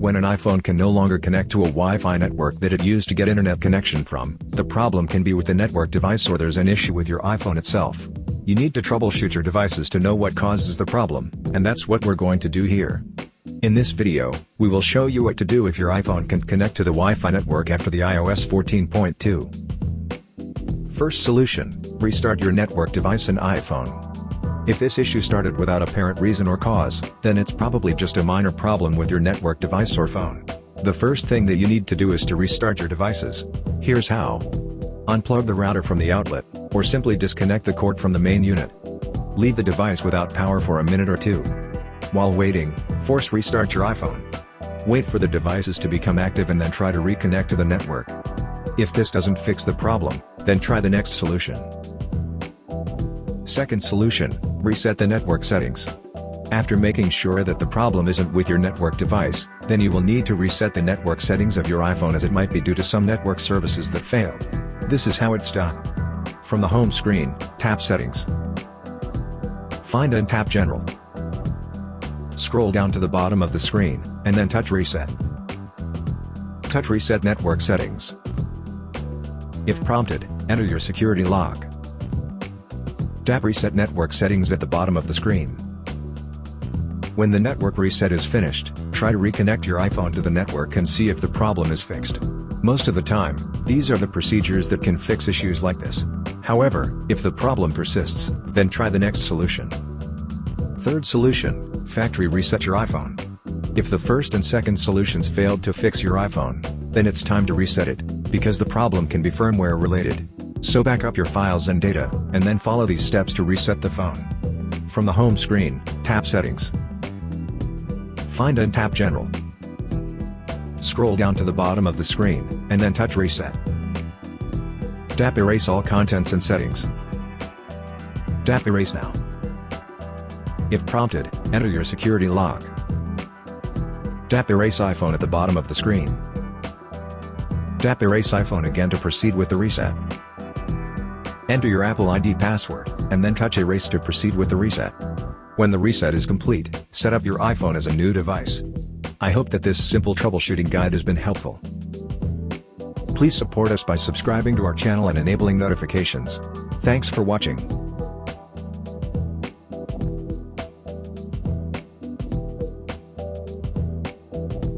When an iPhone can no longer connect to a Wi-Fi network that it used to get internet connection from, the problem can be with the network device or there's an issue with your iPhone itself. You need to troubleshoot your devices to know what causes the problem, and that's what we're going to do here. In this video, we will show you what to do if your iPhone can't connect to the Wi-Fi network after the iOS 14.2. First solution, restart your network device in iPhone. If this issue started without apparent reason or cause, then it's probably just a minor problem with your network device or phone. The first thing that you need to do is to restart your devices. Here's how. Unplug the router from the outlet, or simply disconnect the cord from the main unit. Leave the device without power for a minute or two. While waiting, force restart your iPhone. Wait for the devices to become active and then try to reconnect to the network. If this doesn't fix the problem, then try the next solution. Second solution, reset the network settings. After making sure that the problem isn't with your network device, then you will need to reset the network settings of your iPhone, as it might be due to some network services that failed. This is how it's done. From the home screen, tap Settings. Find and tap General. Scroll down to the bottom of the screen, and then touch Reset. Touch Reset Network Settings. If prompted, enter your security lock. Tap Reset Network Settings at the bottom of the screen. When the network reset is finished, try to reconnect your iPhone to the network and see if the problem is fixed. Most of the time, these are the procedures that can fix issues like this. However, if the problem persists, then try the next solution. Third solution, factory reset your iPhone. If the first and second solutions failed to fix your iPhone, then it's time to reset it, because the problem can be firmware related. So back up your files and data, and then follow these steps to reset the phone. From the home screen, tap Settings. Find and tap General. Scroll down to the bottom of the screen, and then touch Reset. Tap Erase all contents and settings. Tap Erase now. If prompted, enter your security lock. Tap Erase iPhone at the bottom of the screen. Tap Erase iPhone again to proceed with the reset. Enter your Apple ID password, and then touch Erase to proceed with the reset. When the reset is complete, set up your iPhone as a new device. I hope that this simple troubleshooting guide has been helpful. Please support us by subscribing to our channel and enabling notifications. Thanks for watching.